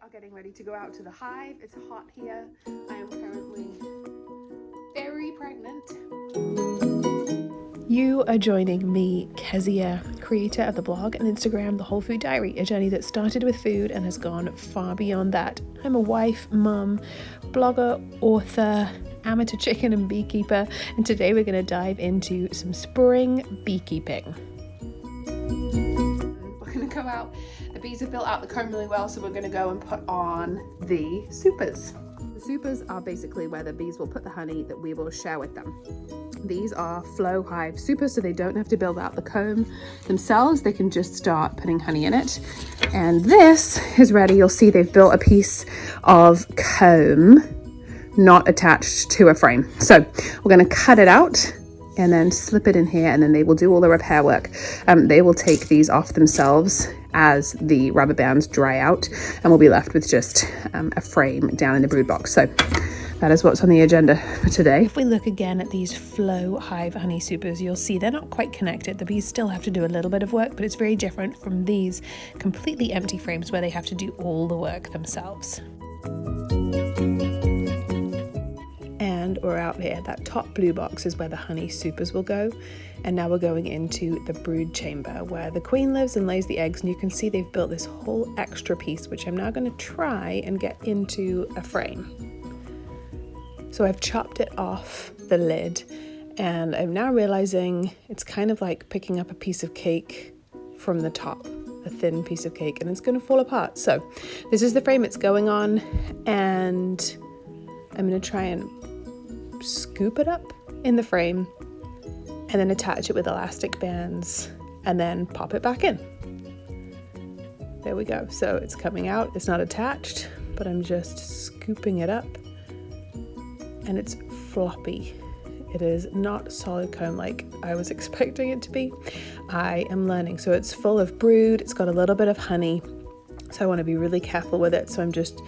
are getting ready to go out to the hive. It's hot here. I am currently very pregnant. You are joining me, Kezia, creator of the blog and Instagram, The Whole Food Diary, a journey that started with food and has gone far beyond that. I'm a wife, mum, blogger, author, amateur chicken and beekeeper, and today we're going to dive into some spring beekeeping. We're going to go out. The bees have built out the comb really well, so we're going to go and put on the supers. The supers are basically where the bees will put the honey that we will share with them. These are flow hive supers, so they don't have to build out the comb themselves. They can just start putting honey in it. And this is ready. You'll see they've built a piece of comb not attached to a frame. So we're going to cut it out and then slip it in here, and then they will do all the repair work. They will take these off themselves as the rubber bands dry out, and we'll be left with just a frame down in the brood box. So that is what's on the agenda for today. If we look again at these flow hive honey supers, you'll see they're not quite connected. The bees still have to do a little bit of work, but it's very different from these completely empty frames where they have to do all the work themselves. And we're out here. That top blue box is where the honey supers will go. And now we're going into the brood chamber where the queen lives and lays the eggs. And you can see they've built this whole extra piece, which I'm now going to try and get into a frame. So I've chopped it off the lid, and I'm now realizing it's kind of like picking up a piece of cake from the top, a thin piece of cake, and it's going to fall apart. So this is the frame it's going on, and I'm going to try and scoop it up in the frame and then attach it with elastic bands and then pop it back in. There we go. So it's coming out. It's not attached, but I'm just scooping it up. And it's floppy. It is not solid comb like I was expecting it to be. I am learning. So it's full of brood. It's got a little bit of honey. So I want to be really careful with it. So I'm just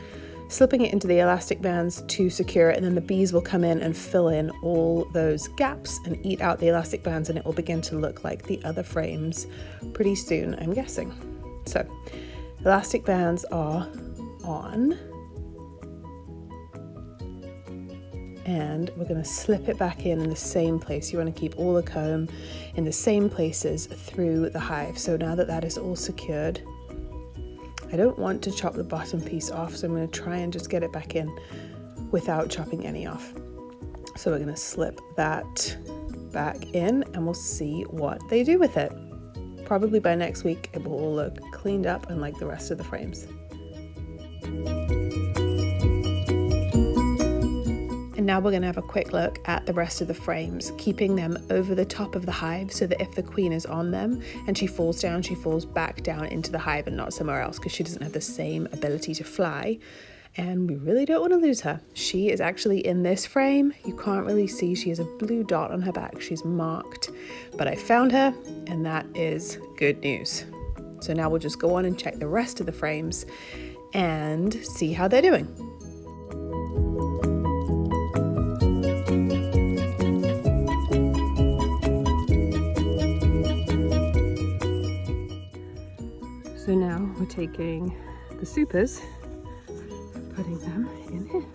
slipping it into the elastic bands to secure it. And then the bees will come in and fill in all those gaps and eat out the elastic bands. And it will begin to look like the other frames pretty soon, I'm guessing. So elastic bands are on. And we're going to slip it back in the same place. You want to keep all the comb in the same places through the hive. So now that that is all secured, I don't want to chop the bottom piece off, so I'm going to try and just get it back in without chopping any off. So we're going to slip that back in and we'll see what they do with it. Probably by next week it will all look cleaned up and like the rest of the frames. And now we're going to have a quick look at the rest of the frames, keeping them over the top of the hive so that if the queen is on them and she falls down, she falls back down into the hive and not somewhere else, because she doesn't have the same ability to fly. And we really don't want to lose her. She is actually in this frame. You can't really see. She has a blue dot on her back. She's marked, but I found her, and that is good news. So now we'll just go on and check the rest of the frames and see how they're doing. So now we're taking the supers, putting them in here.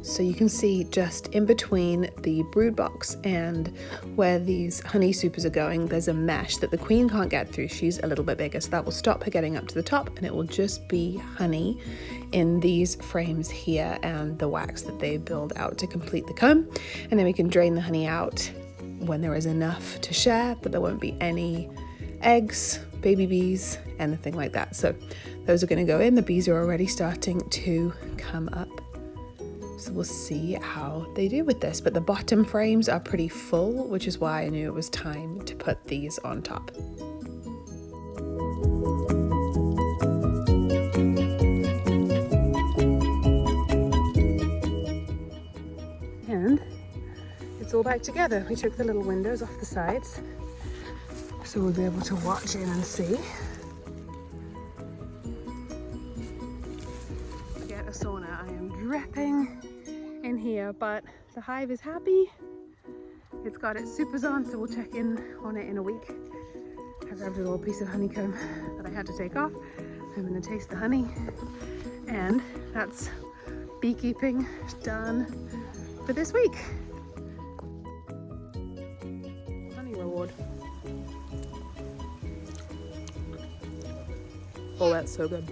So you can see just in between the brood box and where these honey supers are going, there's a mesh that the queen can't get through. She's a little bit bigger, so that will stop her getting up to the top, and it will just be honey in these frames here and the wax that they build out to complete the comb. And then we can drain the honey out when there is enough to share, but there won't be any eggs, baby bees, anything like that. So those are going to go in. The bees are already starting to come up. So we'll see how they do with this. But the bottom frames are pretty full, which is why I knew it was time to put these on top. And it's all back together. We took the little windows off the sides, so we'll be able to watch in and see. Forget a sauna, I am dripping in here, but the hive is happy. It's got its supers on, so we'll check in on it in a week. I grabbed a little piece of honeycomb that I had to take off. I'm gonna taste the honey, and that's beekeeping done for this week. Honey reward. Oh, that's so good.